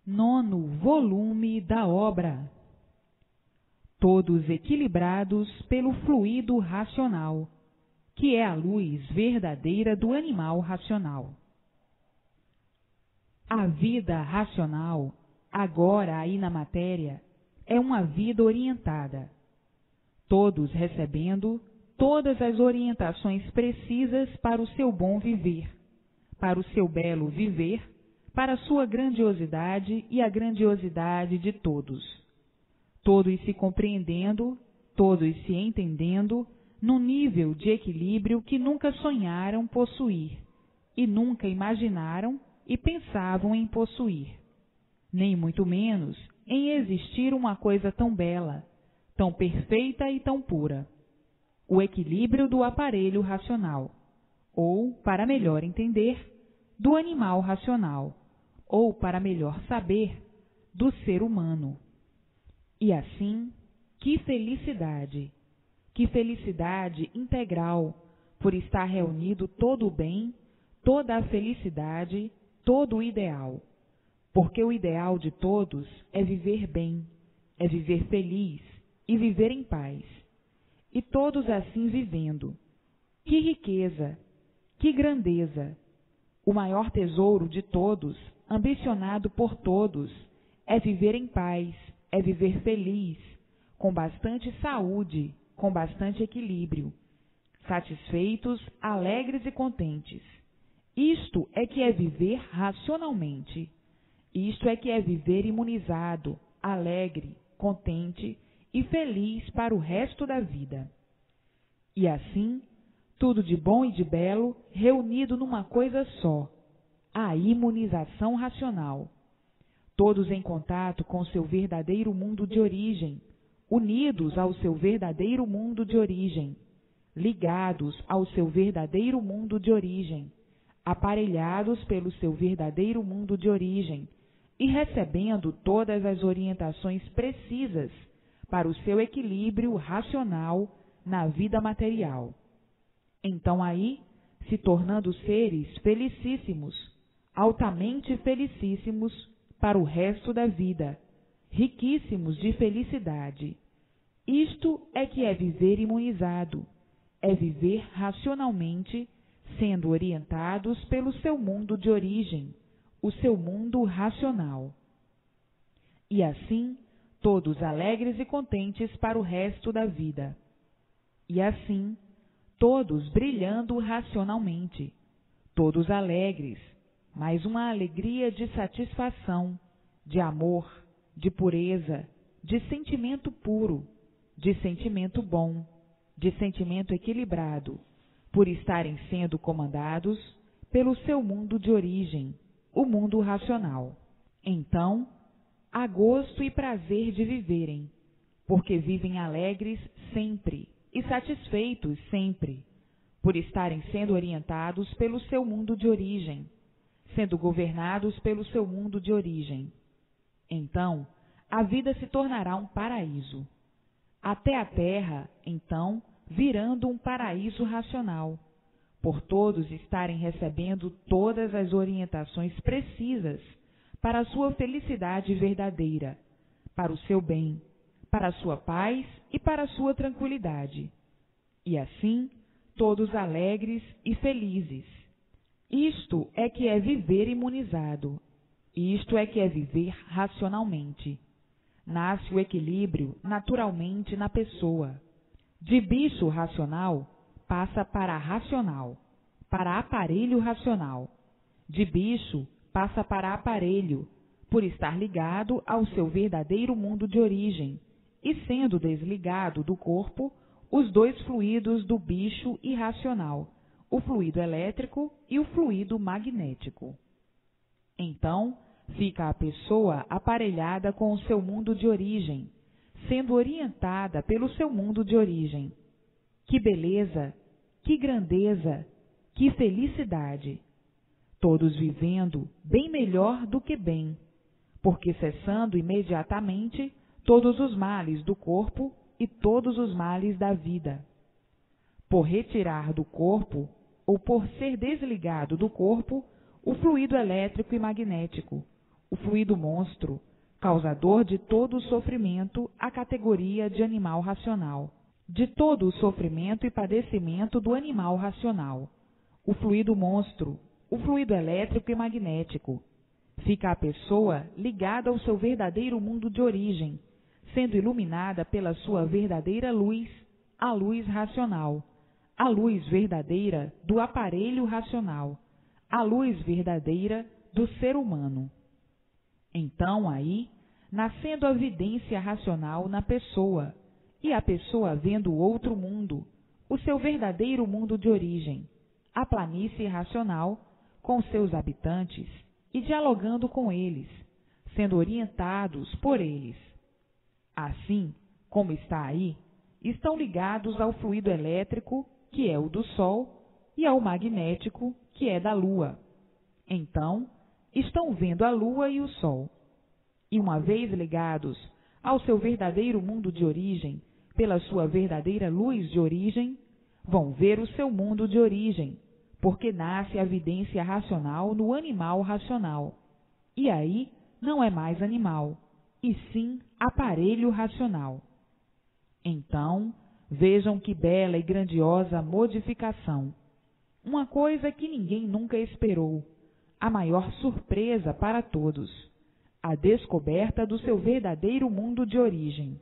Nono volume da obra. Todos equilibrados pelo fluido racional, que é a luz verdadeira do animal racional. A vida racional, agora aí na matéria, é uma vida orientada, todos recebendo todas as orientações precisas para o seu bom viver, para o seu belo viver, para a sua grandiosidade e a grandiosidade de todos. Todos se compreendendo, todos se entendendo, num nível de equilíbrio que nunca sonharam possuir, e nunca imaginaram e pensavam em possuir, nem muito menos em existir uma coisa tão bela, tão perfeita e tão pura. O equilíbrio do aparelho racional, ou, para melhor entender, do animal racional, ou, para melhor saber, do ser humano. E assim, que felicidade integral, por estar reunido todo o bem, toda a felicidade, todo o ideal. Porque o ideal de todos é viver bem, é viver feliz e viver em paz. E todos assim vivendo. Que riqueza, que grandeza! O maior tesouro de todos, ambicionado por todos, é viver em paz, é viver feliz, com bastante saúde, com bastante equilíbrio, satisfeitos, alegres e contentes. Isto é que é viver racionalmente. Isto é que é viver imunizado, alegre, contente e feliz para o resto da vida. E assim, tudo de bom e de belo reunido numa coisa só, a imunização racional. Todos em contato com seu verdadeiro mundo de origem, unidos ao seu verdadeiro mundo de origem, ligados ao seu verdadeiro mundo de origem, aparelhados pelo seu verdadeiro mundo de origem e recebendo todas as orientações precisas para o seu equilíbrio racional na vida material. Então aí, se tornando seres felicíssimos, altamente felicíssimos para o resto da vida, riquíssimos de felicidade. Isto é que é viver imunizado, é viver racionalmente, sendo orientados pelo seu mundo de origem, o seu mundo racional. E assim, todos alegres e contentes para o resto da vida. E assim, todos brilhando racionalmente, todos alegres, mas uma alegria de satisfação, de amor, de pureza, de sentimento puro, de sentimento bom, de sentimento equilibrado, por estarem sendo comandados pelo seu mundo de origem, o mundo racional. Então, há gosto e prazer de viverem, porque vivem alegres sempre e satisfeitos sempre, por estarem sendo orientados pelo seu mundo de origem, sendo governados pelo seu mundo de origem. Então, a vida se tornará um paraíso. Até a terra, então, virando um paraíso racional, por todos estarem recebendo todas as orientações precisas para a sua felicidade verdadeira, para o seu bem, para a sua paz e para a sua tranquilidade. E assim, todos alegres e felizes. Isto é que é viver imunizado. Isto é que é viver racionalmente. Nasce o equilíbrio naturalmente na pessoa. De bicho racional, passa para racional, para aparelho racional. De bicho, passa para aparelho, por estar ligado ao seu verdadeiro mundo de origem, e sendo desligado do corpo, os dois fluidos do bicho irracional, o fluido elétrico e o fluido magnético. Então, fica a pessoa aparelhada com o seu mundo de origem, sendo orientada pelo seu mundo de origem. Que beleza, que grandeza, que felicidade! Todos vivendo bem melhor do que bem, porque cessando imediatamente todos os males do corpo e todos os males da vida. Por retirar do corpo, ou por ser desligado do corpo, o fluido elétrico e magnético, o fluido monstro, causador de todo o sofrimento, a categoria de animal racional, de todo o sofrimento e padecimento do animal racional. O fluido monstro, o fluido elétrico e magnético. Fica a pessoa ligada ao seu verdadeiro mundo de origem, sendo iluminada pela sua verdadeira luz, a luz racional, a luz verdadeira do aparelho racional, a luz verdadeira do ser humano. Então, aí, nascendo a vidência racional na pessoa, e a pessoa vendo o outro mundo, o seu verdadeiro mundo de origem, a planície racional, com seus habitantes, e dialogando com eles, sendo orientados por eles. Assim, como está aí, estão ligados ao fluido elétrico, que é o do Sol, e ao magnético, que é da Lua. Então, estão vendo a Lua e o Sol. E uma vez ligados ao seu verdadeiro mundo de origem, pela sua verdadeira luz de origem, vão ver o seu mundo de origem, porque nasce a vidência racional no animal racional. E aí não é mais animal, e sim aparelho racional. Então, vejam que bela e grandiosa modificação. Uma coisa que ninguém nunca esperou, a maior surpresa para todos, a descoberta do seu verdadeiro mundo de origem.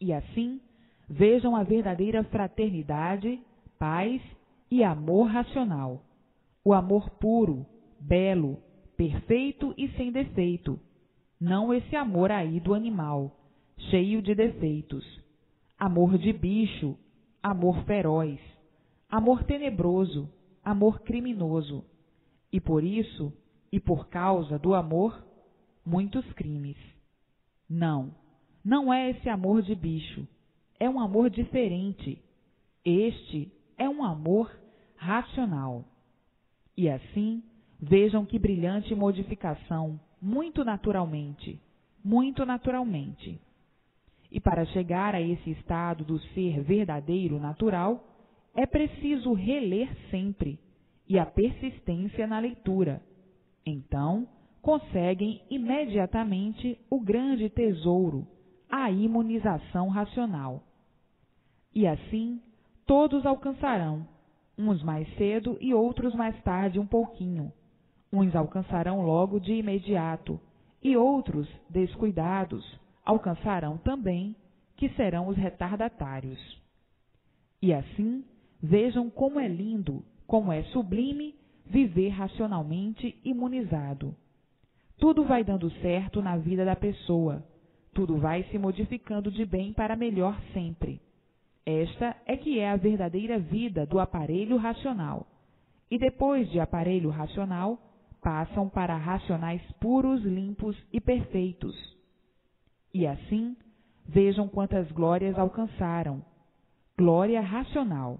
E assim, vejam a verdadeira fraternidade, paz e amor racional. O amor puro, belo, perfeito e sem defeito. Não esse amor aí do animal, cheio de defeitos. Amor de bicho, amor feroz, amor tenebroso, amor criminoso. E por isso, e por causa do amor, muitos crimes. Não é esse amor de bicho. É um amor diferente. Este é um amor racional. E assim, vejam que brilhante modificação, muito naturalmente, muito naturalmente. E para chegar a esse estado do ser verdadeiro natural, é preciso reler sempre, e a persistência na leitura. Então, conseguem imediatamente o grande tesouro, a imunização racional. E assim, todos alcançarão, uns mais cedo e outros mais tarde um pouquinho. Uns alcançarão logo de imediato, e outros, descuidados, alcançarão também, que serão os retardatários. E assim, vejam como é lindo, como é sublime viver racionalmente imunizado. Tudo vai dando certo na vida da pessoa, tudo vai se modificando de bem para melhor sempre. Esta é que é a verdadeira vida do aparelho racional. E depois de aparelho racional, passam para racionais puros, limpos e perfeitos. E assim, vejam quantas glórias alcançaram. Glória racional.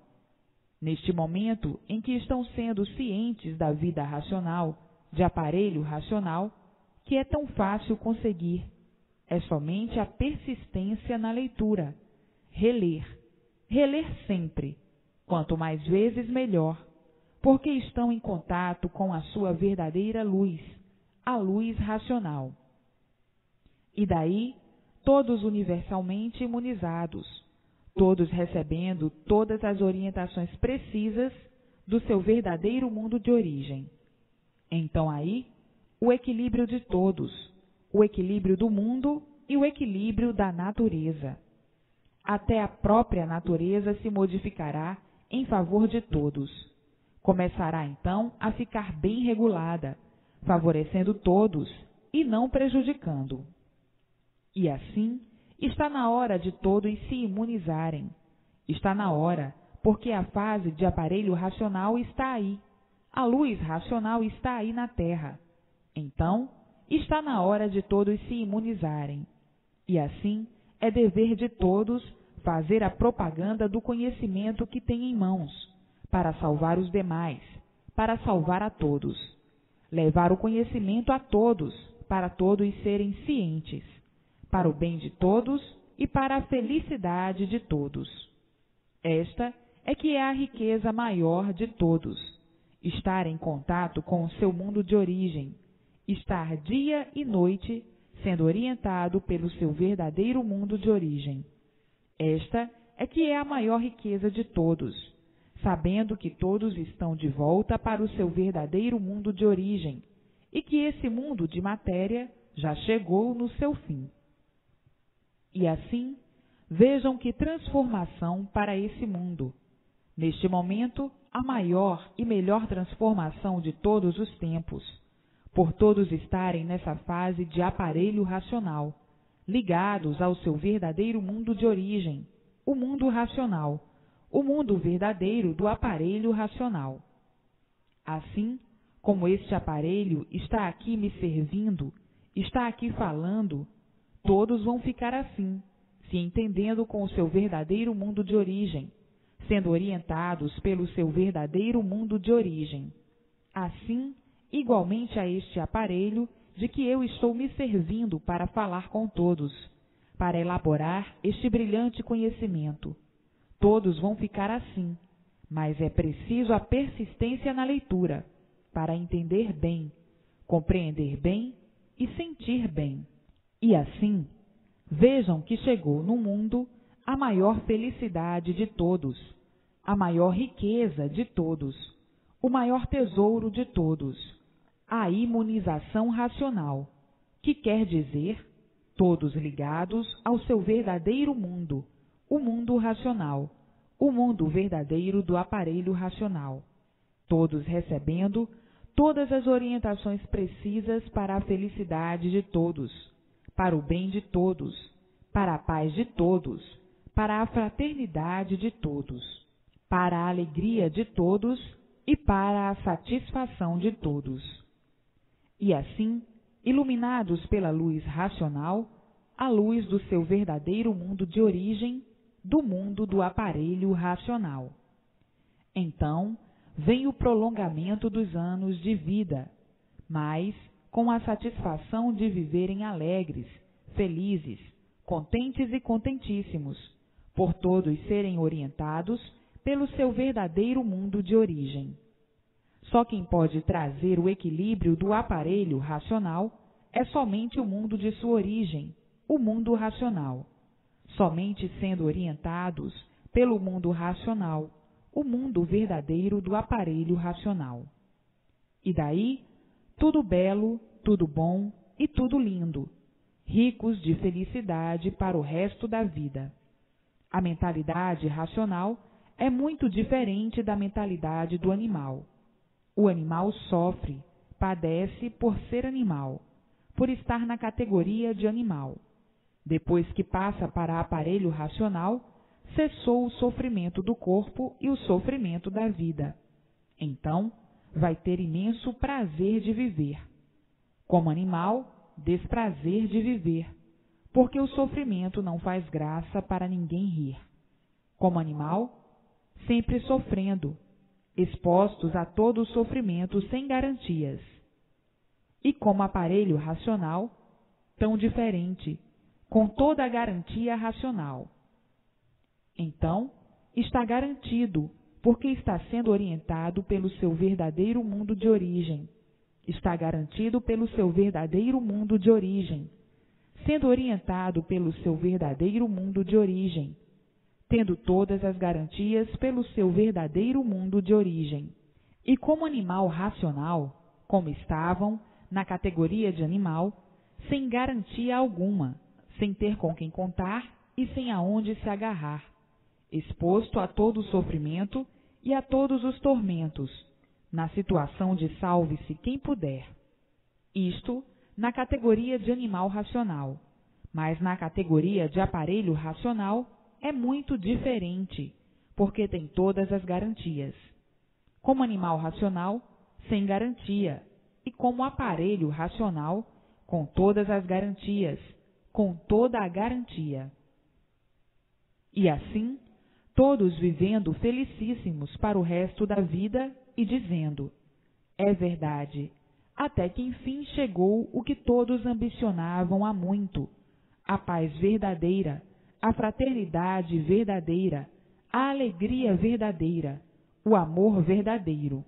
Neste momento em que estão sendo cientes da vida racional, de aparelho racional, que é tão fácil conseguir. É somente a persistência na leitura. Reler sempre, quanto mais vezes melhor, porque estão em contato com a sua verdadeira luz, a luz racional. E daí, todos universalmente imunizados, todos recebendo todas as orientações precisas do seu verdadeiro mundo de origem. Então aí, o equilíbrio de todos, o equilíbrio do mundo e o equilíbrio da natureza. Até a própria natureza se modificará em favor de todos. Começará então a ficar bem regulada, favorecendo todos e não prejudicando. E assim, está na hora de todos se imunizarem. Está na hora, porque a fase de aparelho racional está aí. A luz racional está aí na Terra. Então, está na hora de todos se imunizarem. E assim, é dever de todos fazer a propaganda do conhecimento que têm em mãos, para salvar os demais, para salvar a todos. Levar o conhecimento a todos, para todos serem cientes, para o bem de todos e para a felicidade de todos. Esta é que é a riqueza maior de todos, estar em contato com o seu mundo de origem, estar dia e noite sendo orientado pelo seu verdadeiro mundo de origem. Esta é que é a maior riqueza de todos, sabendo que todos estão de volta para o seu verdadeiro mundo de origem e que esse mundo de matéria já chegou no seu fim. E assim, vejam que transformação para esse mundo. Neste momento, a maior e melhor transformação de todos os tempos, por todos estarem nessa fase de aparelho racional, ligados ao seu verdadeiro mundo de origem, o mundo racional, o mundo verdadeiro do aparelho racional. Assim, como este aparelho está aqui me servindo, está aqui falando, todos vão ficar assim, se entendendo com o seu verdadeiro mundo de origem, sendo orientados pelo seu verdadeiro mundo de origem. Assim, igualmente a este aparelho de que eu estou me servindo para falar com todos, para elaborar este brilhante conhecimento. Todos vão ficar assim, mas é preciso a persistência na leitura, para entender bem, compreender bem e sentir bem. E assim, vejam que chegou no mundo a maior felicidade de todos, a maior riqueza de todos, o maior tesouro de todos, a imunização racional, que quer dizer todos ligados ao seu verdadeiro mundo, o mundo racional, o mundo verdadeiro do aparelho racional, todos recebendo todas as orientações precisas para a felicidade de todos, para o bem de todos, para a paz de todos, para a fraternidade de todos, para a alegria de todos e para a satisfação de todos. E assim, iluminados pela luz racional, a luz do seu verdadeiro mundo de origem, do mundo do aparelho racional. Então, vem o prolongamento dos anos de vida, mas com a satisfação de viverem alegres, felizes, contentes e contentíssimos, por todos serem orientados pelo seu verdadeiro mundo de origem. Só quem pode trazer o equilíbrio do aparelho racional é somente o mundo de sua origem, o mundo racional. Somente sendo orientados pelo mundo racional, o mundo verdadeiro do aparelho racional. E daí, tudo belo, tudo bom e tudo lindo, ricos de felicidade para o resto da vida. A mentalidade racional é muito diferente da mentalidade do animal. O animal sofre, padece por ser animal, por estar na categoria de animal. Depois que passa para aparelho racional, cessou o sofrimento do corpo e o sofrimento da vida. Então, vai ter imenso prazer de viver. Como animal, desprazer de viver, porque o sofrimento não faz graça para ninguém rir. Como animal, sempre sofrendo, expostos a todo o sofrimento sem garantias. E como aparelho racional, tão diferente, com toda a garantia racional. Então, está garantido, porque está sendo orientado pelo seu verdadeiro mundo de origem. Está garantido pelo seu verdadeiro mundo de origem, sendo orientado pelo seu verdadeiro mundo de origem, tendo todas as garantias pelo seu verdadeiro mundo de origem. E como animal racional, como estavam, na categoria de animal, sem garantia alguma, sem ter com quem contar e sem aonde se agarrar, exposto a todo o sofrimento e a todos os tormentos, na situação de salve-se quem puder. Isto na categoria de animal racional, mas na categoria de aparelho racional é muito diferente, porque tem todas as garantias. Como animal racional, sem garantia, e como aparelho racional, com todas as garantias, com toda a garantia. E assim, todos vivendo felicíssimos para o resto da vida e dizendo: é verdade, até que enfim chegou o que todos ambicionavam há muito, a paz verdadeira, a fraternidade verdadeira, a alegria verdadeira, o amor verdadeiro.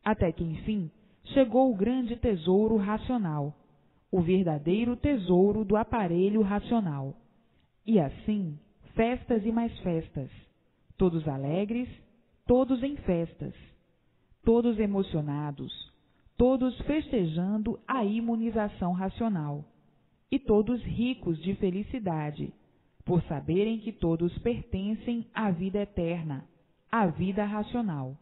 Até que enfim chegou o grande tesouro racional, o verdadeiro tesouro do aparelho racional. E assim, festas e mais festas, todos alegres, todos em festas, todos emocionados, todos festejando a imunização racional, e todos ricos de felicidade, por saberem que todos pertencem à vida eterna, à vida racional.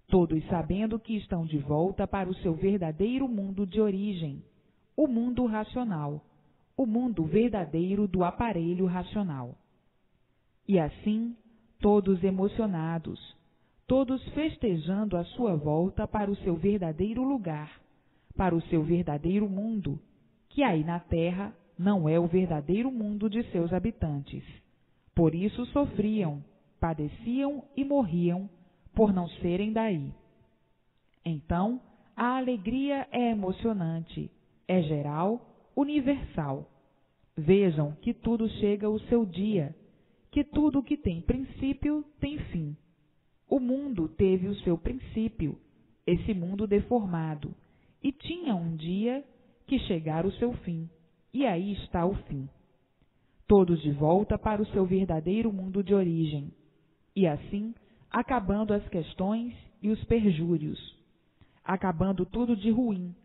Todos sabendo que estão de volta para o seu verdadeiro mundo de origem, o mundo racional, o mundo verdadeiro do aparelho racional. E assim, todos emocionados, todos festejando a sua volta para o seu verdadeiro lugar, para o seu verdadeiro mundo, que aí na Terra não é o verdadeiro mundo de seus habitantes. Por isso sofriam, padeciam e morriam, por não serem daí. Então, a alegria é emocionante, é geral, universal. Vejam que tudo chega ao seu dia, que tudo que tem princípio tem fim. O mundo teve o seu princípio, esse mundo deformado, e tinha um dia que chegar o seu fim, e aí está o fim. Todos de volta para o seu verdadeiro mundo de origem, e assim acabando as questões e os perjúrios, acabando tudo de ruim,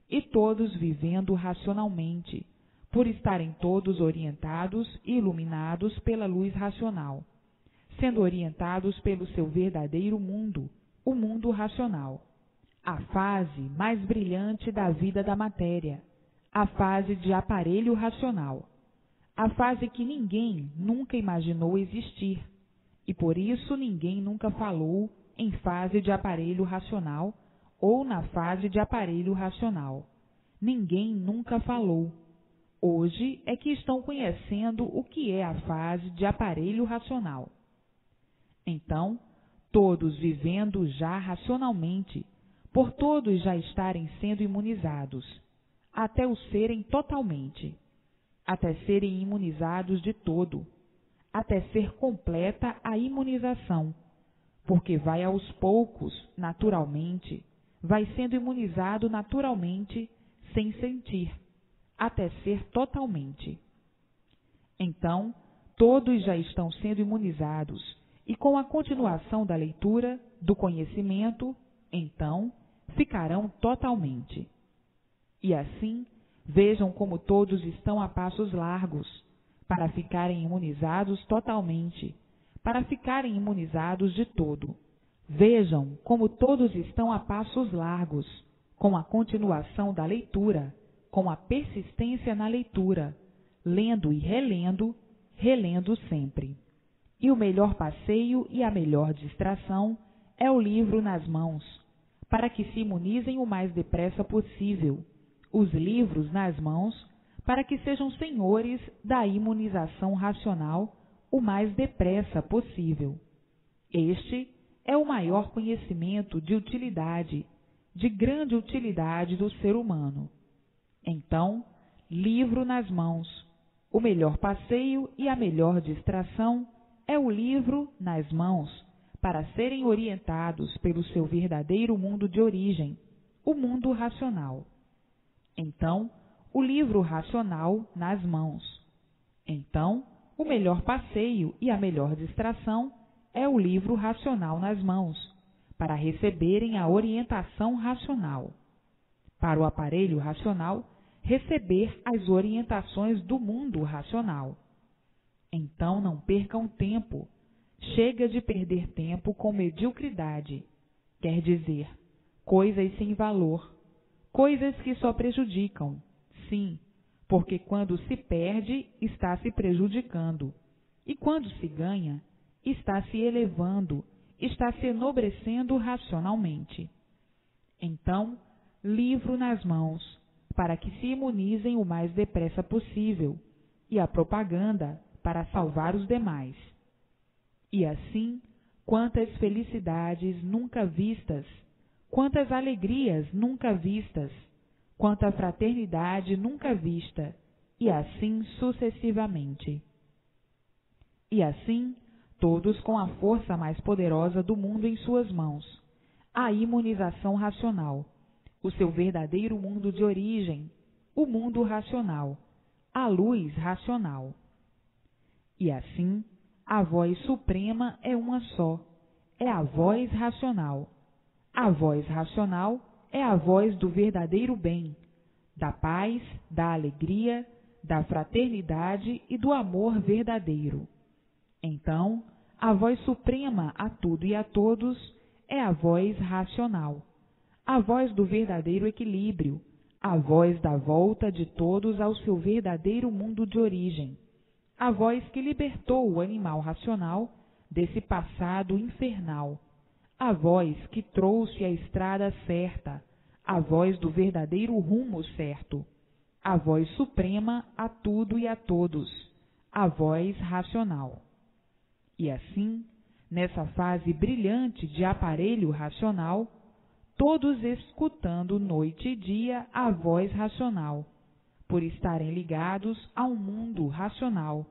e todos vivendo racionalmente, por estarem todos orientados e iluminados pela luz racional, sendo orientados pelo seu verdadeiro mundo, o mundo racional, a fase mais brilhante da vida da matéria, a fase de aparelho racional, a fase que ninguém nunca imaginou existir, e por isso ninguém nunca falou em fase de aparelho racional ou na fase de aparelho racional. Ninguém nunca falou. Hoje é que estão conhecendo o que é a fase de aparelho racional. Então, todos vivendo já racionalmente, por todos já estarem sendo imunizados, até o serem totalmente, até serem imunizados de todo, até ser completa a imunização, porque vai aos poucos, naturalmente, vai sendo imunizado naturalmente, sem sentir, até ser totalmente. Então, todos já estão sendo imunizados, e com a continuação da leitura, do conhecimento, então, ficarão totalmente. E assim, vejam como todos estão a passos largos, para ficarem imunizados totalmente, para ficarem imunizados de todo. Vejam como todos estão a passos largos, com a continuação da leitura, com a persistência na leitura, lendo e relendo, relendo sempre. E o melhor passeio e a melhor distração é o livro nas mãos, para que se imunizem o mais depressa possível, os livros nas mãos, para que sejam senhores da imunização racional o mais depressa possível. Este é o maior conhecimento de utilidade, de grande utilidade do ser humano. Então, livro nas mãos. O melhor passeio e a melhor distração é o livro nas mãos, para serem orientados pelo seu verdadeiro mundo de origem, o mundo racional. Então, o livro racional nas mãos. Então, o melhor passeio e a melhor distração é o livro racional nas mãos, para receberem a orientação racional. Para o aparelho racional, receber as orientações do mundo racional. Então não percam tempo. Chega de perder tempo com mediocridade, quer dizer, coisas sem valor, coisas que só prejudicam. Sim, porque quando se perde, está se prejudicando, e quando se ganha, está se elevando, está se enobrecendo racionalmente. Então, livro nas mãos, para que se imunizem o mais depressa possível, e a propaganda para salvar os demais. E assim, quantas felicidades nunca vistas, quantas alegrias nunca vistas, quanta fraternidade nunca vista, e assim sucessivamente. E assim, todos com a força mais poderosa do mundo em suas mãos, a imunização racional, o seu verdadeiro mundo de origem, o mundo racional, a luz racional. E assim, a voz suprema é uma só, é a voz racional. A voz racional é a voz do verdadeiro bem, da paz, da alegria, da fraternidade e do amor verdadeiro. Então, a voz suprema a tudo e a todos é a voz racional, a voz do verdadeiro equilíbrio, a voz da volta de todos ao seu verdadeiro mundo de origem, a voz que libertou o animal racional desse passado infernal, a voz que trouxe a estrada certa, a voz do verdadeiro rumo certo, a voz suprema a tudo e a todos, a voz racional. E assim, nessa fase brilhante de aparelho racional, todos escutando noite e dia a voz racional, por estarem ligados ao mundo racional,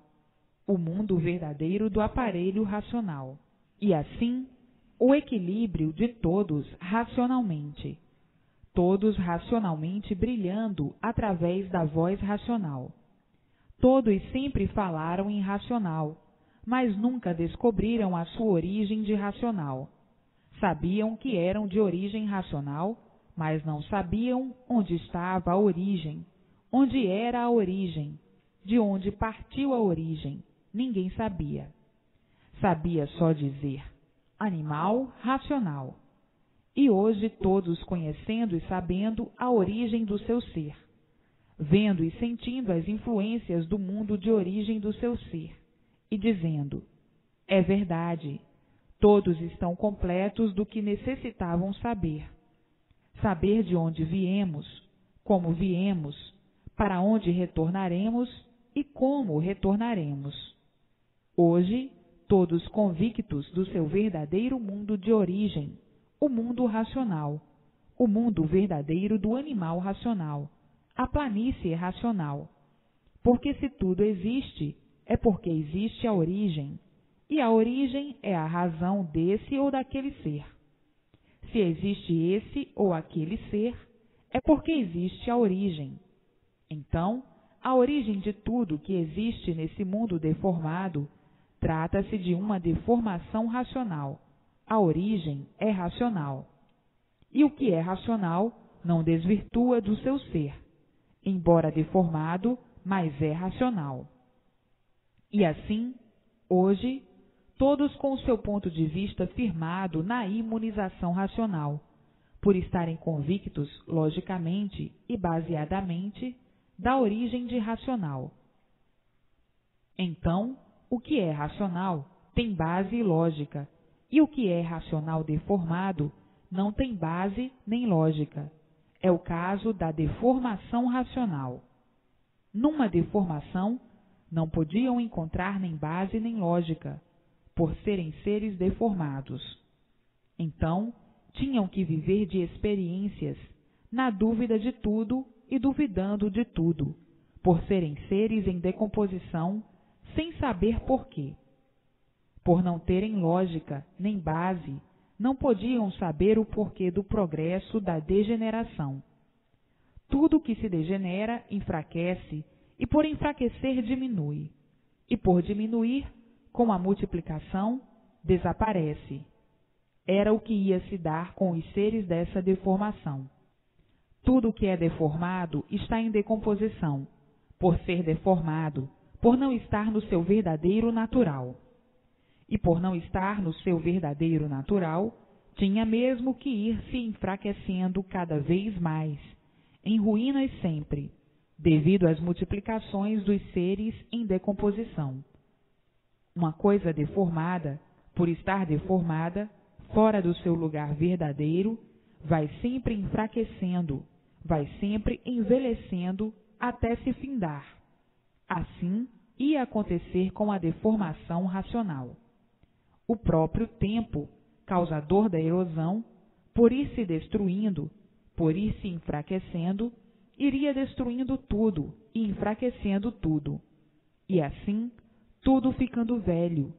o mundo verdadeiro do aparelho racional. E assim, o equilíbrio de todos racionalmente, todos racionalmente brilhando através da voz racional. Todos sempre falaram em racional, mas nunca descobriram a sua origem de racional. Sabiam que eram de origem racional, mas não sabiam onde estava a origem, onde era a origem, de onde partiu a origem. Ninguém sabia. Sabia só dizer animal racional. E hoje todos conhecendo e sabendo a origem do seu ser, vendo e sentindo as influências do mundo de origem do seu ser, e dizendo, é verdade, todos estão completos do que necessitavam saber. Saber de onde viemos, como viemos, para onde retornaremos e como retornaremos. Hoje, todos convictos do seu verdadeiro mundo de origem, o mundo racional, o mundo verdadeiro do animal racional, a planície racional. Porque se tudo existe, é porque existe a origem, e a origem é a razão desse ou daquele ser. Se existe esse ou aquele ser, é porque existe a origem. Então, a origem de tudo que existe nesse mundo deformado trata-se de uma deformação racional. A origem é racional. E o que é racional não desvirtua do seu ser, embora deformado, mas é racional. E assim, hoje, todos com o seu ponto de vista firmado na imunização racional, por estarem convictos, logicamente e baseadamente, da origem de racional. Então, o que é racional tem base e lógica, e o que é racional deformado não tem base nem lógica. É o caso da deformação racional. Numa deformação, não podiam encontrar nem base nem lógica, por serem seres deformados. Então, tinham que viver de experiências, na dúvida de tudo e duvidando de tudo, por serem seres em decomposição, sem saber por quê. Por não terem lógica nem base, não podiam saber o porquê do progresso da degeneração. Tudo que se degenera enfraquece, e por enfraquecer diminui, e por diminuir, com a multiplicação, desaparece. Era o que ia se dar com os seres dessa deformação. Tudo que é deformado está em decomposição, por ser deformado, por não estar no seu verdadeiro natural. E por não estar no seu verdadeiro natural, tinha mesmo que ir se enfraquecendo cada vez mais, em ruínas sempre, devido às multiplicações dos seres em decomposição. Uma coisa deformada, por estar deformada, fora do seu lugar verdadeiro, vai sempre enfraquecendo, vai sempre envelhecendo até se findar. Assim ia acontecer com a deformação racional. O próprio tempo, causador da erosão, por ir se destruindo, por ir se enfraquecendo, iria destruindo tudo e enfraquecendo tudo. E assim, tudo ficando velho,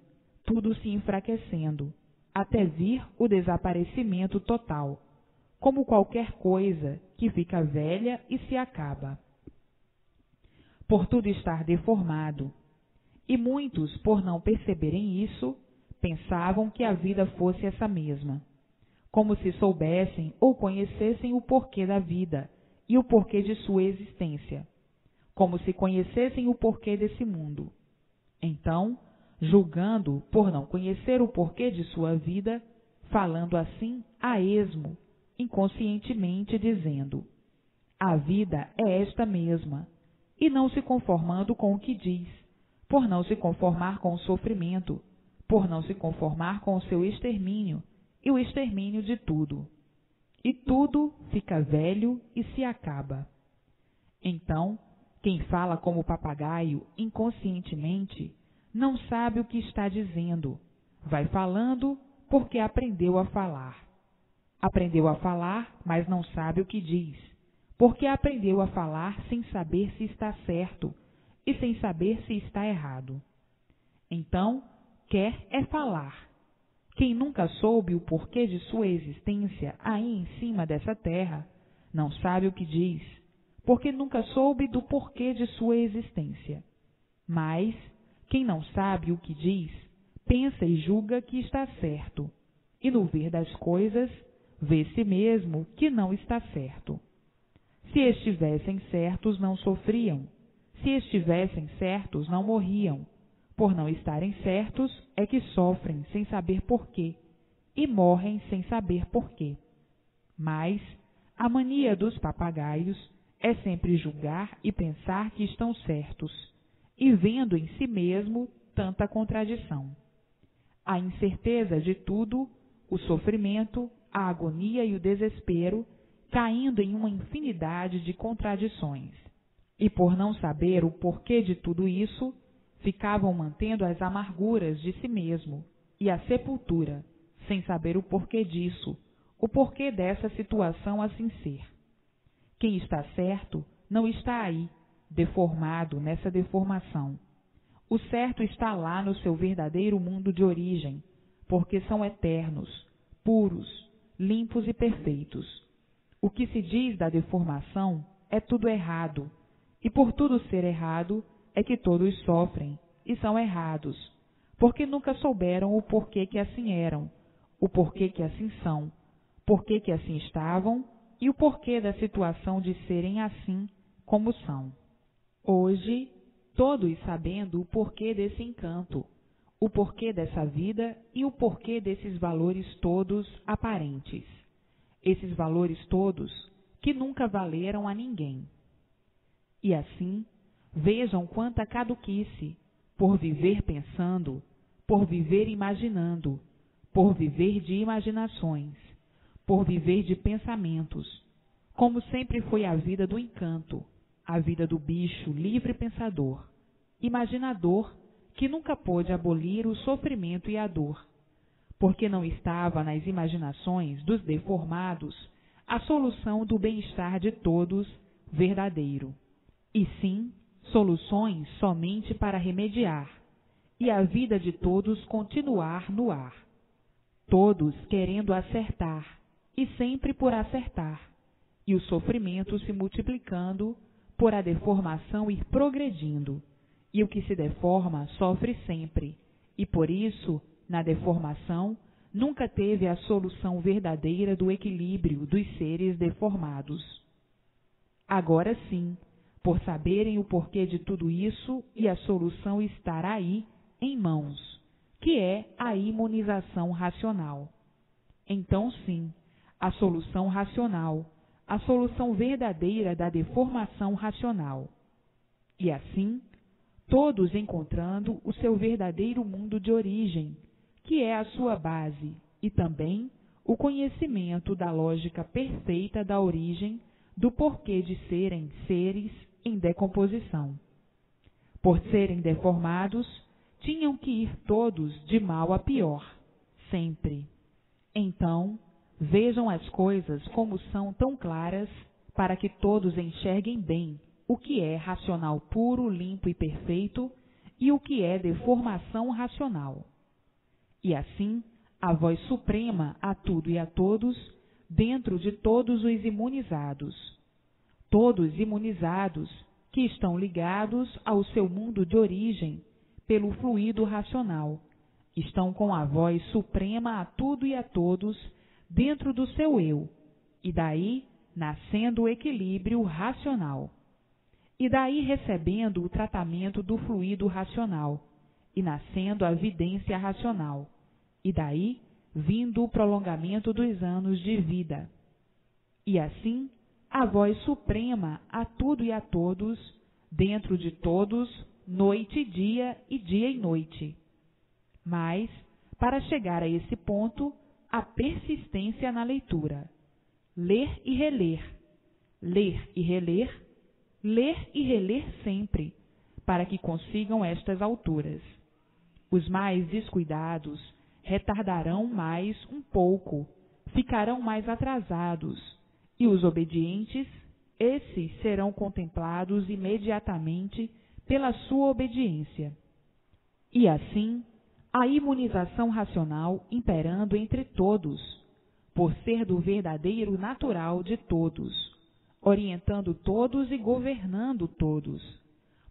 tudo se enfraquecendo, até vir o desaparecimento total, como qualquer coisa que fica velha e se acaba, por tudo estar deformado. E muitos, por não perceberem isso, pensavam que a vida fosse essa mesma, como se soubessem ou conhecessem o porquê da vida e o porquê de sua existência, como se conhecessem o porquê desse mundo. Então, julgando por não conhecer o porquê de sua vida, falando assim a esmo, inconscientemente dizendo: a vida é esta mesma, e não se conformando com o que diz, por não se conformar com o sofrimento, por não se conformar com o seu extermínio e o extermínio de tudo. E tudo fica velho e se acaba. Então, quem fala como papagaio inconscientemente não sabe o que está dizendo, vai falando porque aprendeu a falar. Aprendeu a falar, mas não sabe o que diz, porque aprendeu a falar sem saber se está certo e sem saber se está errado. Então, quer é falar. Quem nunca soube o porquê de sua existência aí em cima dessa terra, não sabe o que diz, porque nunca soube do porquê de sua existência. Mas, quem não sabe o que diz, pensa e julga que está certo, e no ver das coisas, vê-se mesmo que não está certo. Se estivessem certos, não sofriam. Se estivessem certos, não morriam. Por não estarem certos, é que sofrem sem saber porquê, e morrem sem saber porquê. Mas a mania dos papagaios é sempre julgar e pensar que estão certos, e vendo em si mesmo tanta contradição. A incerteza de tudo, o sofrimento, a agonia e o desespero, caindo em uma infinidade de contradições. E por não saber o porquê de tudo isso, ficavam mantendo as amarguras de si mesmo e a sepultura, sem saber o porquê disso, o porquê dessa situação assim ser. Quem está certo não está aí, deformado nessa deformação. O certo está lá no seu verdadeiro mundo de origem, porque são eternos, puros, limpos e perfeitos. O que se diz da deformação é tudo errado, e por tudo ser errado é que todos sofrem e são errados, porque nunca souberam o porquê que assim eram, o porquê que assim são, porquê que assim estavam e o porquê da situação de serem assim como são. Hoje, todos sabendo o porquê desse encanto, o porquê dessa vida e o porquê desses valores todos aparentes. Esses valores todos que nunca valeram a ninguém. E assim, vejam quanta caduquice, por viver pensando, por viver imaginando, por viver de imaginações, por viver de pensamentos, como sempre foi a vida do encanto, a vida do bicho livre pensador, imaginador, que nunca pôde abolir o sofrimento e a dor, porque não estava nas imaginações dos deformados a solução do bem-estar de todos verdadeiro, e sim soluções somente para remediar, e a vida de todos continuar no ar. Todos querendo acertar, e sempre por acertar, e o sofrimento se multiplicando por a deformação ir progredindo, e o que se deforma sofre sempre, e por isso, na deformação, nunca teve a solução verdadeira do equilíbrio dos seres deformados. Agora sim, por saberem o porquê de tudo isso e a solução estar aí em mãos, que é a imunização racional. Então sim, a solução racional, a solução verdadeira da deformação racional. E assim, todos encontrando o seu verdadeiro mundo de origem, que é a sua base, e também o conhecimento da lógica perfeita da origem do porquê de serem seres em decomposição. Por serem deformados, tinham que ir todos de mal a pior, sempre. Então, vejam as coisas como são tão claras, para que todos enxerguem bem o que é racional puro, limpo e perfeito e o que é deformação racional. E assim, a voz suprema a tudo e a todos dentro de todos os imunizados. Todos imunizados que estão ligados ao seu mundo de origem pelo fluido racional, estão com a voz suprema a tudo e a todos dentro do seu eu, e daí nascendo o equilíbrio racional, e daí recebendo o tratamento do fluido racional, e nascendo a vidência racional, e daí vindo o prolongamento dos anos de vida. E assim, a voz suprema a tudo e a todos, dentro de todos, noite e dia e noite. Mas, para chegar a esse ponto, a persistência na leitura. Ler e reler, ler e reler, ler e reler sempre, para que consigam estas alturas. Os mais descuidados retardarão mais um pouco, ficarão mais atrasados, e os obedientes, esses serão contemplados imediatamente pela sua obediência. E assim, a imunização racional imperando entre todos, por ser do verdadeiro natural de todos, orientando todos e governando todos,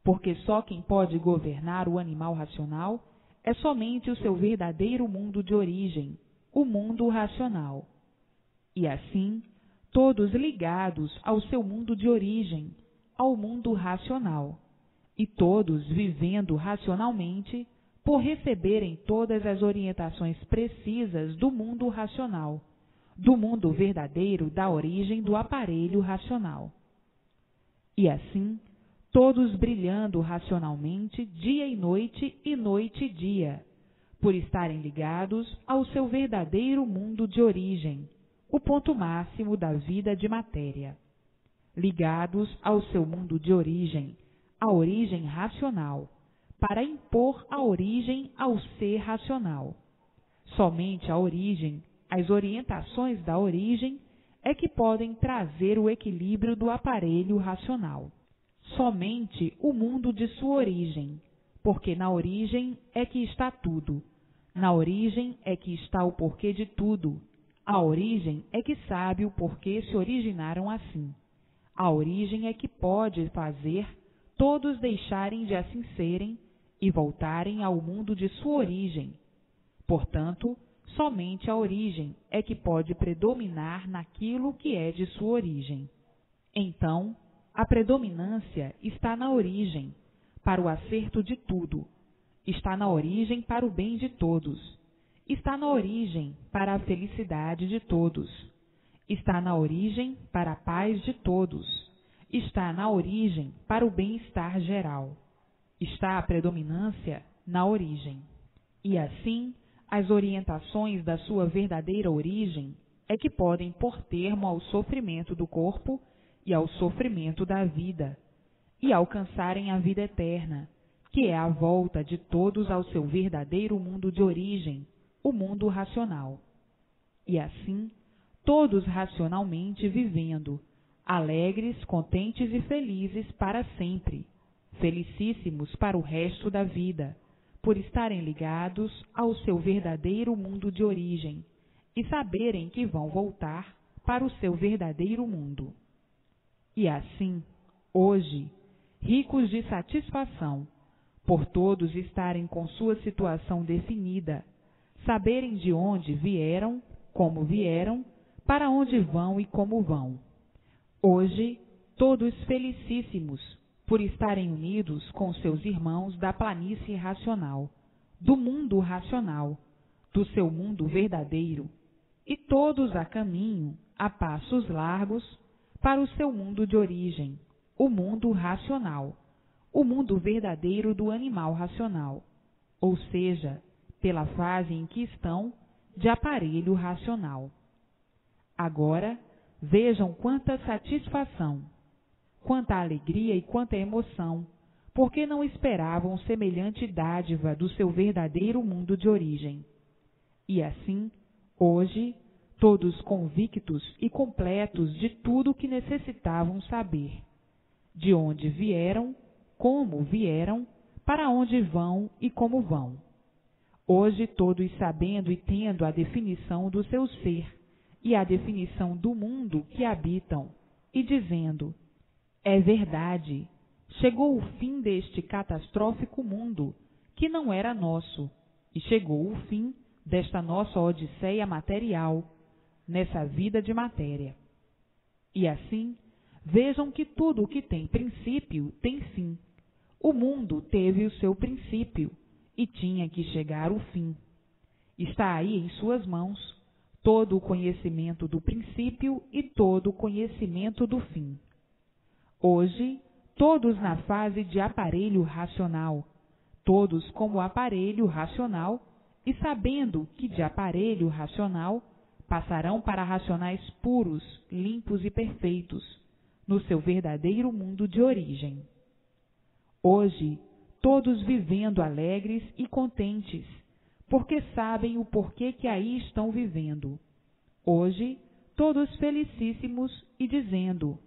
porque só quem pode governar o animal racional é somente o seu verdadeiro mundo de origem, o mundo racional. E assim, todos ligados ao seu mundo de origem, ao mundo racional, e todos vivendo racionalmente por receberem todas as orientações precisas do mundo racional, do mundo verdadeiro da origem do aparelho racional. E assim, todos brilhando racionalmente dia e noite e dia, por estarem ligados ao seu verdadeiro mundo de origem, o ponto máximo da vida de matéria. Ligados ao seu mundo de origem, a origem racional, para impor a origem ao ser racional. Somente a origem, as orientações da origem, é que podem trazer o equilíbrio do aparelho racional. Somente o mundo de sua origem, porque na origem é que está tudo. Na origem é que está o porquê de tudo. A origem é que sabe o porquê se originaram assim. A origem é que pode fazer todos deixarem de assim serem e voltarem ao mundo de sua origem. Portanto, somente a origem é que pode predominar naquilo que é de sua origem. Então, a predominância está na origem, para o acerto de tudo. Está na origem para o bem de todos. Está na origem para a felicidade de todos. Está na origem para a paz de todos. Está na origem para o bem-estar geral. Está a predominância na origem. E assim, as orientações da sua verdadeira origem é que podem pôr termo ao sofrimento do corpo e ao sofrimento da vida, e alcançarem a vida eterna, que é a volta de todos ao seu verdadeiro mundo de origem, o mundo racional. E assim, todos racionalmente vivendo, alegres, contentes e felizes para sempre, felicíssimos para o resto da vida, por estarem ligados ao seu verdadeiro mundo de origem e saberem que vão voltar para o seu verdadeiro mundo. E assim, hoje, ricos de satisfação, por todos estarem com sua situação definida, saberem de onde vieram, como vieram, para onde vão e como vão. Hoje, todos felicíssimos, por estarem unidos com seus irmãos da planície racional, do mundo racional, do seu mundo verdadeiro, e todos a caminho, a passos largos, para o seu mundo de origem, o mundo racional, o mundo verdadeiro do animal racional, ou seja, pela fase em que estão de aparelho racional. Agora, vejam quanta satisfação, quanta alegria e quanta emoção, porque não esperavam semelhante dádiva do seu verdadeiro mundo de origem. E assim, hoje, todos convictos e completos de tudo o que necessitavam saber, de onde vieram, como vieram, para onde vão e como vão. Hoje todos sabendo e tendo a definição do seu ser, e a definição do mundo que habitam, e dizendo: é verdade, chegou o fim deste catastrófico mundo, que não era nosso, e chegou o fim desta nossa odisseia material, nessa vida de matéria. E assim, vejam que tudo o que tem princípio tem fim. O mundo teve o seu princípio e tinha que chegar o fim. Está aí em suas mãos todo o conhecimento do princípio e todo o conhecimento do fim. Hoje, todos na fase de aparelho racional, todos como aparelho racional, e sabendo que de aparelho racional passarão para racionais puros, limpos e perfeitos, no seu verdadeiro mundo de origem. Hoje, todos vivendo alegres e contentes, porque sabem o porquê que aí estão vivendo. Hoje, todos felicíssimos e dizendo: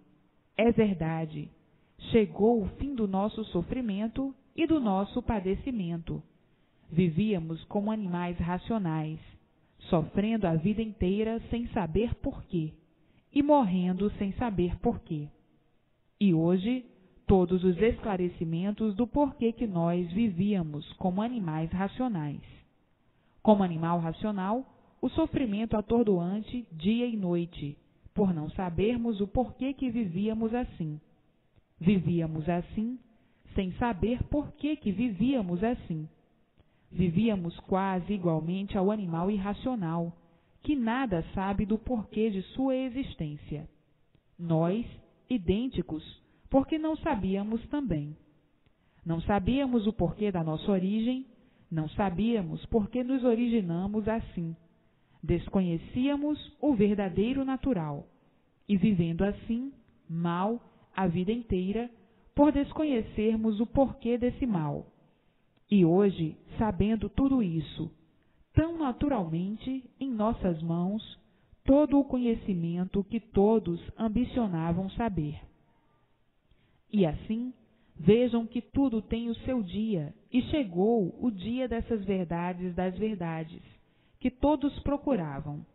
é verdade, chegou o fim do nosso sofrimento e do nosso padecimento. Vivíamos como animais racionais, sofrendo a vida inteira sem saber porquê, e morrendo sem saber porquê. E hoje, todos os esclarecimentos do porquê que nós vivíamos como animais racionais. Como animal racional, o sofrimento atordoante dia e noite, por não sabermos o porquê que vivíamos assim. Vivíamos assim, sem saber porquê que vivíamos assim. Vivíamos quase igualmente ao animal irracional, que nada sabe do porquê de sua existência. Nós, idênticos, porque não sabíamos também. Não sabíamos o porquê da nossa origem, não sabíamos por que nos originamos assim. Desconhecíamos o verdadeiro natural, e vivendo assim, mal, a vida inteira, por desconhecermos o porquê desse mal. E hoje, sabendo tudo isso, tão naturalmente em nossas mãos, todo o conhecimento que todos ambicionavam saber. E assim, vejam que tudo tem o seu dia, e chegou o dia dessas verdades das verdades, que todos procuravam.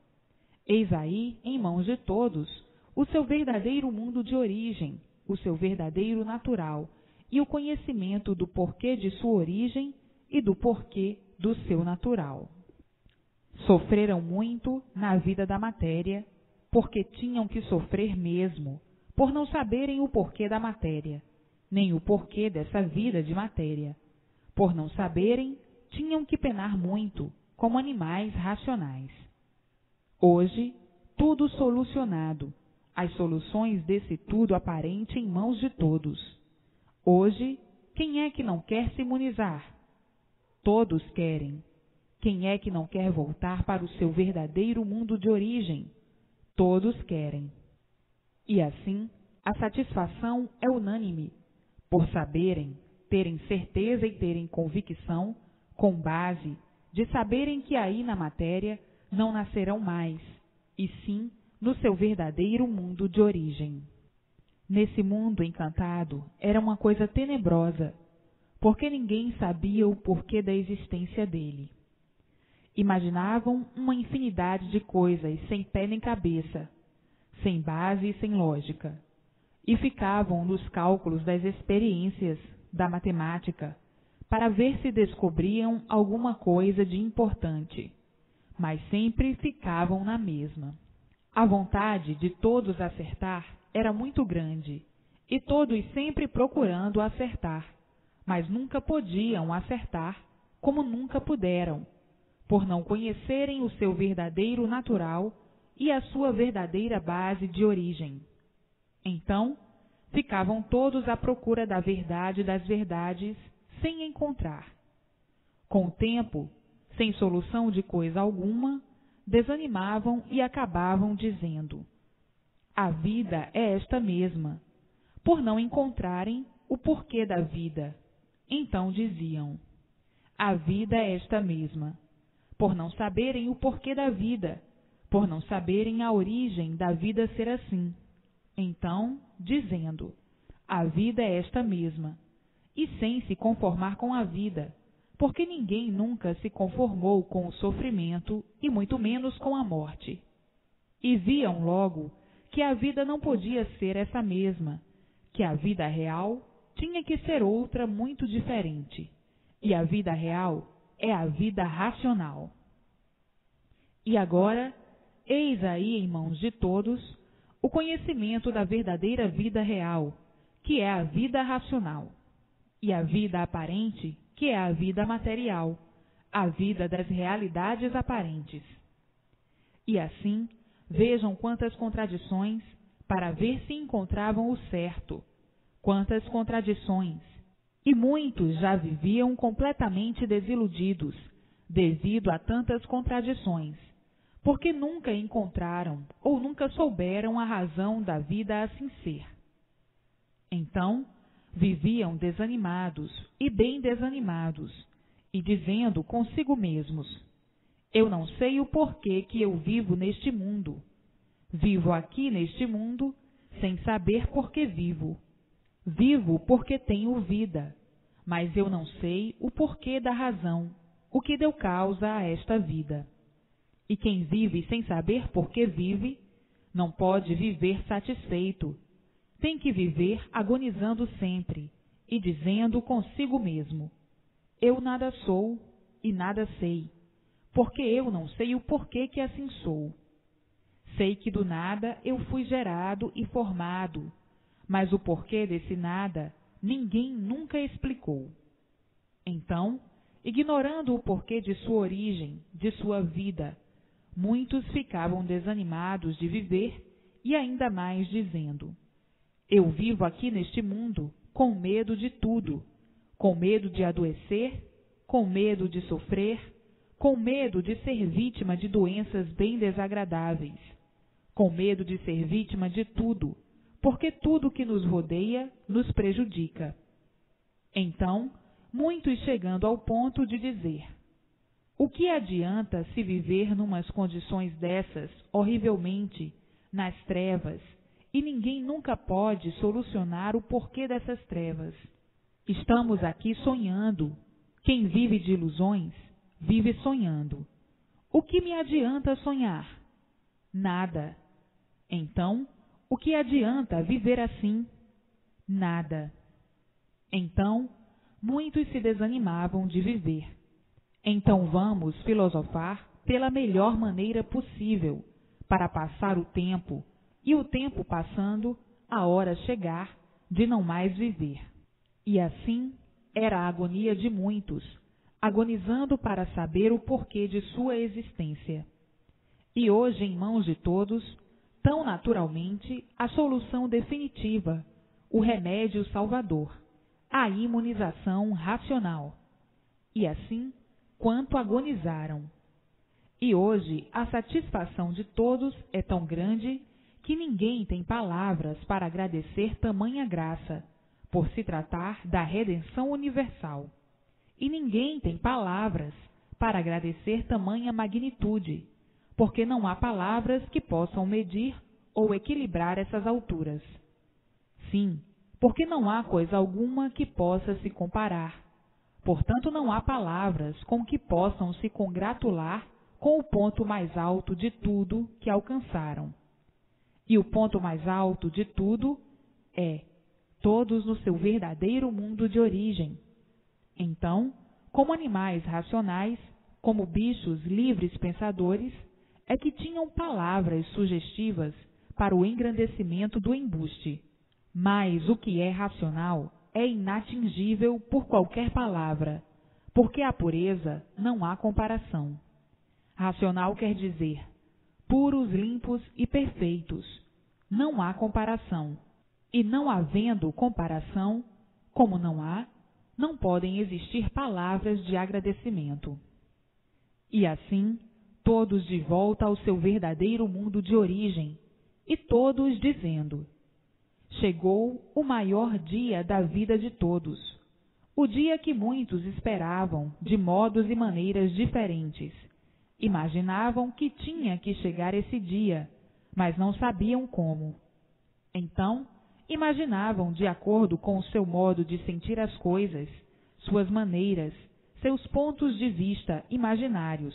Eis aí, em mãos de todos, o seu verdadeiro mundo de origem, o seu verdadeiro natural, e o conhecimento do porquê de sua origem e do porquê do seu natural. Sofreram muito na vida da matéria, porque tinham que sofrer mesmo, por não saberem o porquê da matéria, nem o porquê dessa vida de matéria. Por não saberem, tinham que penar muito, como animais racionais. Hoje, tudo solucionado, as soluções desse tudo aparente em mãos de todos. Hoje, quem é que não quer se imunizar? Todos querem. Quem é que não quer voltar para o seu verdadeiro mundo de origem? Todos querem. E assim, a satisfação é unânime, por saberem, terem certeza e terem convicção, com base, de saberem que aí na matéria não nascerão mais, e sim no seu verdadeiro mundo de origem. Nesse mundo encantado era uma coisa tenebrosa, porque ninguém sabia o porquê da existência dele. Imaginavam uma infinidade de coisas sem pé nem cabeça, sem base e sem lógica, e ficavam nos cálculos das experiências, da matemática, para ver se descobriam alguma coisa de importante, mas sempre ficavam na mesma. A vontade de todos acertar era muito grande, e todos sempre procurando acertar, mas nunca podiam acertar, como nunca puderam, por não conhecerem o seu verdadeiro natural e a sua verdadeira base de origem. Então, ficavam todos à procura da verdade das verdades, sem encontrar. Com o tempo, sem solução de coisa alguma, desanimavam e acabavam dizendo: a vida é esta mesma, por não encontrarem o porquê da vida. Então diziam: a vida é esta mesma, por não saberem o porquê da vida, por não saberem a origem da vida ser assim. Então, dizendo: a vida é esta mesma, e sem se conformar com a vida, porque ninguém nunca se conformou com o sofrimento e muito menos com a morte. e viam logo que a vida não podia ser essa mesma, que a vida real tinha que ser outra muito diferente. E a vida real é a vida racional. E agora, eis aí em mãos de todos o conhecimento da verdadeira vida real, que é a vida racional, e a vida aparente, que é a vida material, a vida das realidades aparentes. E assim, vejam quantas contradições, para ver se encontravam o certo, quantas contradições, e muitos já viviam completamente desiludidos, devido a tantas contradições, porque nunca encontraram ou nunca souberam a razão da vida assim ser. Então, viviam desanimados e bem desanimados, e dizendo consigo mesmos: eu não sei o porquê que eu vivo neste mundo. Vivo aqui neste mundo sem saber por que vivo. Vivo porque tenho vida, mas eu não sei o porquê da razão, o que deu causa a esta vida. E quem vive sem saber por que vive, não pode viver satisfeito. Tem que viver agonizando sempre e dizendo consigo mesmo: eu nada sou e nada sei, porque eu não sei o porquê que assim sou. Sei que do nada eu fui gerado e formado, mas o porquê desse nada ninguém nunca explicou. Então, ignorando o porquê de sua origem, de sua vida, muitos ficavam desanimados de viver e ainda mais dizendo: eu vivo aqui neste mundo com medo de tudo, com medo de adoecer, com medo de sofrer, com medo de ser vítima de doenças bem desagradáveis, com medo de ser vítima de tudo, porque tudo que nos rodeia nos prejudica. Então, muitos chegando ao ponto de dizer: o que adianta se viver numas condições dessas, horrivelmente, nas trevas, e ninguém nunca pode solucionar o porquê dessas trevas? Estamos aqui sonhando. Quem vive de ilusões, vive sonhando. O que me adianta sonhar? Nada. Então, o que adianta viver assim? Nada. Então, muitos se desanimavam de viver. Então vamos filosofar pela melhor maneira possível para passar o tempo, e o tempo passando, a hora chegar de não mais viver. E assim era a agonia de muitos, agonizando para saber o porquê de sua existência. E hoje, em mãos de todos, tão naturalmente, a solução definitiva, o remédio salvador, a imunização racional. E assim, quanto agonizaram. E hoje a satisfação de todos é tão grande que ninguém tem palavras para agradecer tamanha graça, por se tratar da redenção universal. E ninguém tem palavras para agradecer tamanha magnitude, porque não há palavras que possam medir ou equilibrar essas alturas. Sim, porque não há coisa alguma que possa se comparar. Portanto, não há palavras com que possam se congratular com o ponto mais alto de tudo que alcançaram. E o ponto mais alto de tudo é todos no seu verdadeiro mundo de origem. Então, como animais racionais, como bichos livres pensadores, é que tinham palavras sugestivas para o engrandecimento do embuste. Mas o que é racional é inatingível por qualquer palavra, porque a pureza não há comparação. Racional quer dizer puros, limpos e perfeitos. Não há comparação. E não havendo comparação, como não há, não podem existir palavras de agradecimento. E assim, todos de volta ao seu verdadeiro mundo de origem, e todos dizendo: chegou o maior dia da vida de todos, o dia que muitos esperavam de modos e maneiras diferentes. Imaginavam que tinha que chegar esse dia, mas não sabiam como. Então, imaginavam de acordo com o seu modo de sentir as coisas, suas maneiras, seus pontos de vista imaginários.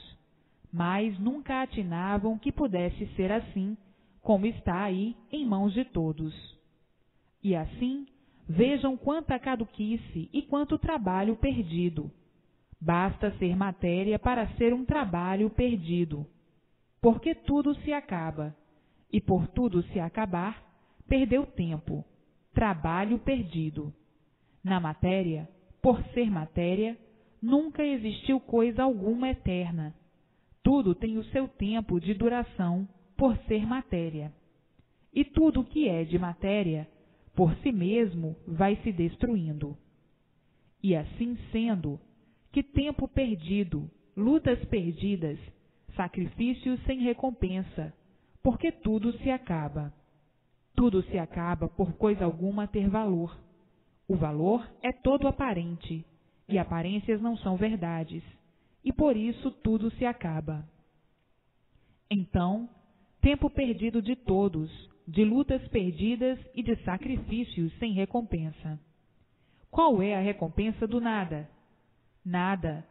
mas nunca atinavam que pudesse ser assim, como está aí em mãos de todos. E assim, vejam quanta caduquice e quanto trabalho perdido. Basta ser matéria para ser um trabalho perdido. Porque tudo se acaba, e por tudo se acabar, perdeu tempo, trabalho perdido. Na matéria, por ser matéria, nunca existiu coisa alguma eterna. Tudo tem o seu tempo de duração, por ser matéria. E tudo que é de matéria, por si mesmo, vai se destruindo. E assim sendo, que tempo perdido, lutas perdidas, sacrifícios sem recompensa, porque tudo se acaba. Tudo se acaba por coisa alguma ter valor. O valor é todo aparente, e aparências não são verdades, e por isso tudo se acaba. Então, tempo perdido de todos, de lutas perdidas e de sacrifícios sem recompensa. Qual é a recompensa do nada? Nada.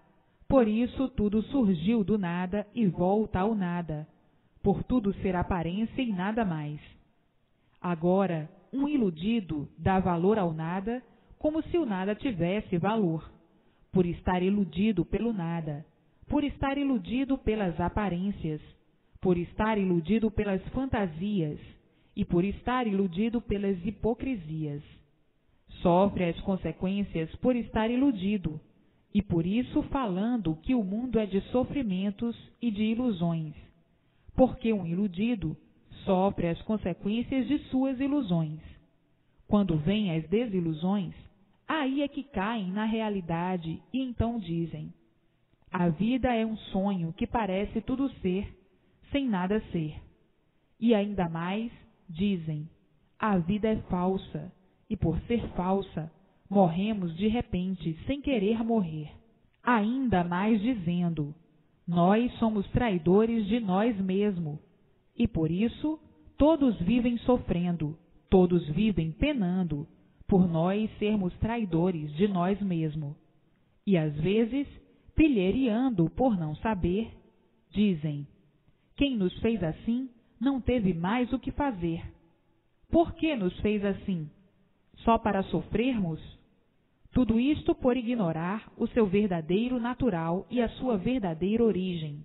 Por isso tudo surgiu do nada e volta ao nada, por tudo ser aparência e nada mais. Agora, um iludido dá valor ao nada como se o nada tivesse valor, por estar iludido pelo nada, por estar iludido pelas aparências, por estar iludido pelas fantasias e por estar iludido pelas hipocrisias. Sofre as consequências por estar iludido, e por isso falando que o mundo é de sofrimentos e de ilusões, porque um iludido sofre as consequências de suas ilusões. Quando vêm as desilusões, aí é que caem na realidade e então dizem: a vida é um sonho que parece tudo ser, sem nada ser. E ainda mais, dizem: a vida é falsa, e por ser falsa, morremos de repente, sem querer morrer. Ainda mais dizendo: nós somos traidores de nós mesmos, e por isso todos vivem sofrendo, todos vivem penando, por nós sermos traidores de nós mesmos. E às vezes, pilheriando por não saber, dizem: quem nos fez assim não teve mais o que fazer. Por que nos fez assim? Só para sofrermos? Tudo isto por ignorar o seu verdadeiro natural e a sua verdadeira origem.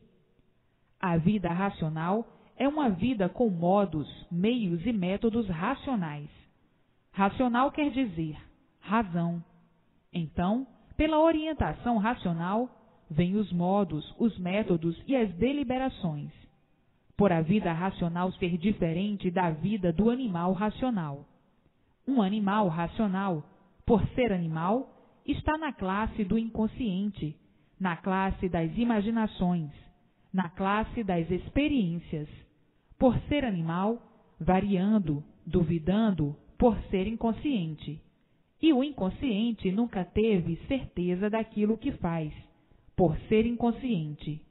A vida racional é uma vida com modos, meios e métodos racionais. Racional quer dizer razão. Então, pela orientação racional, vêm os modos, os métodos e as deliberações. Por a vida racional ser diferente da vida do animal racional. Um animal racional, por ser animal, está na classe do inconsciente, na classe das imaginações, na classe das experiências. Por ser animal, variando, duvidando, por ser inconsciente. E o inconsciente nunca teve certeza daquilo que faz, por ser inconsciente.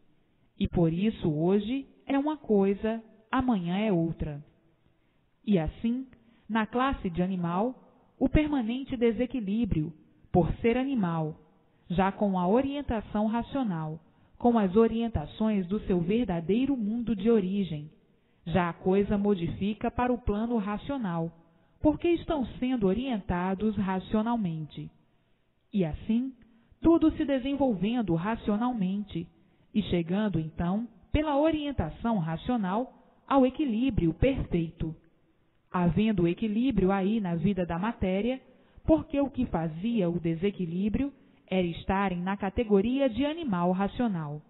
E por isso hoje é uma coisa, amanhã é outra. E assim, na classe de animal, o permanente desequilíbrio, por ser animal, já com a orientação racional, com as orientações do seu verdadeiro mundo de origem, já a coisa modifica para o plano racional, porque estão sendo orientados racionalmente. E assim, tudo se desenvolvendo racionalmente, e chegando então, pela orientação racional, ao equilíbrio perfeito. Havendo equilíbrio aí na vida da matéria, porque o que fazia o desequilíbrio era estarem na categoria de animal racional.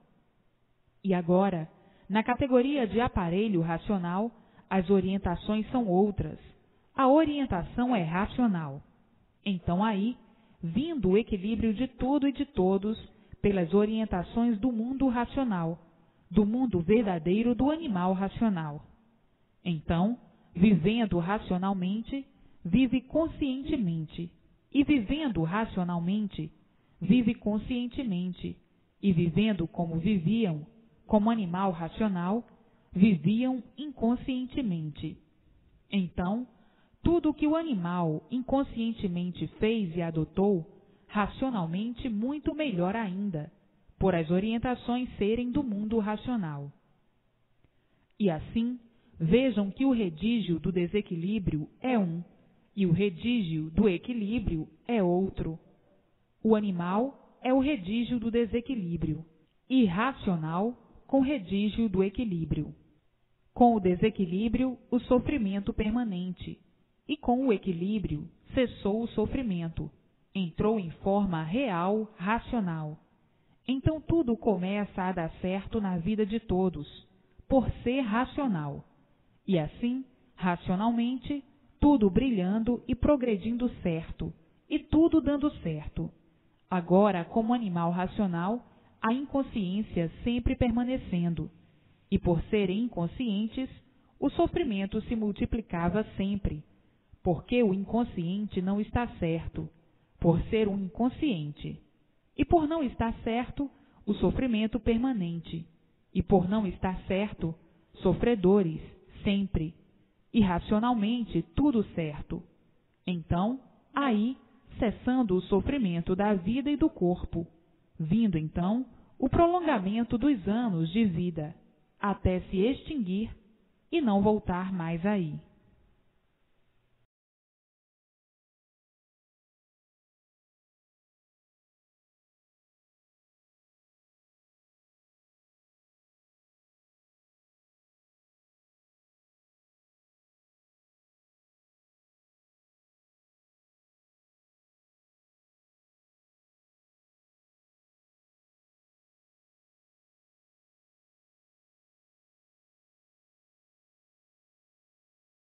E agora, na categoria de aparelho racional, as orientações são outras. A orientação é racional. Então aí, vindo o equilíbrio de tudo e de todos, pelas orientações do mundo racional, do mundo verdadeiro do animal racional. Então, vivendo racionalmente, vive conscientemente, e vivendo racionalmente, vive conscientemente, e vivendo como viviam, como animal racional, viviam inconscientemente. Então, tudo o que o animal inconscientemente fez e adotou, racionalmente muito melhor ainda, por as orientações serem do mundo racional. E assim, vejam que o redígio do desequilíbrio é um, e o redígio do equilíbrio é outro. O animal é o redígio do desequilíbrio, irracional com redígio do equilíbrio. Com o desequilíbrio, o sofrimento permanente, e com o equilíbrio, cessou o sofrimento, entrou em forma real, racional. Então tudo começa a dar certo na vida de todos, por ser racional. E assim, racionalmente, tudo brilhando e progredindo certo, e tudo dando certo. Agora, como animal racional, a inconsciência sempre permanecendo, e por serem inconscientes, o sofrimento se multiplicava sempre, porque o inconsciente não está certo, por ser um inconsciente, e por não estar certo, o sofrimento permanente, e por não estar certo, sofredores sempre, irracionalmente tudo certo. Então, aí, cessando o sofrimento da vida e do corpo, vindo então o prolongamento dos anos de vida, até se extinguir e não voltar mais aí.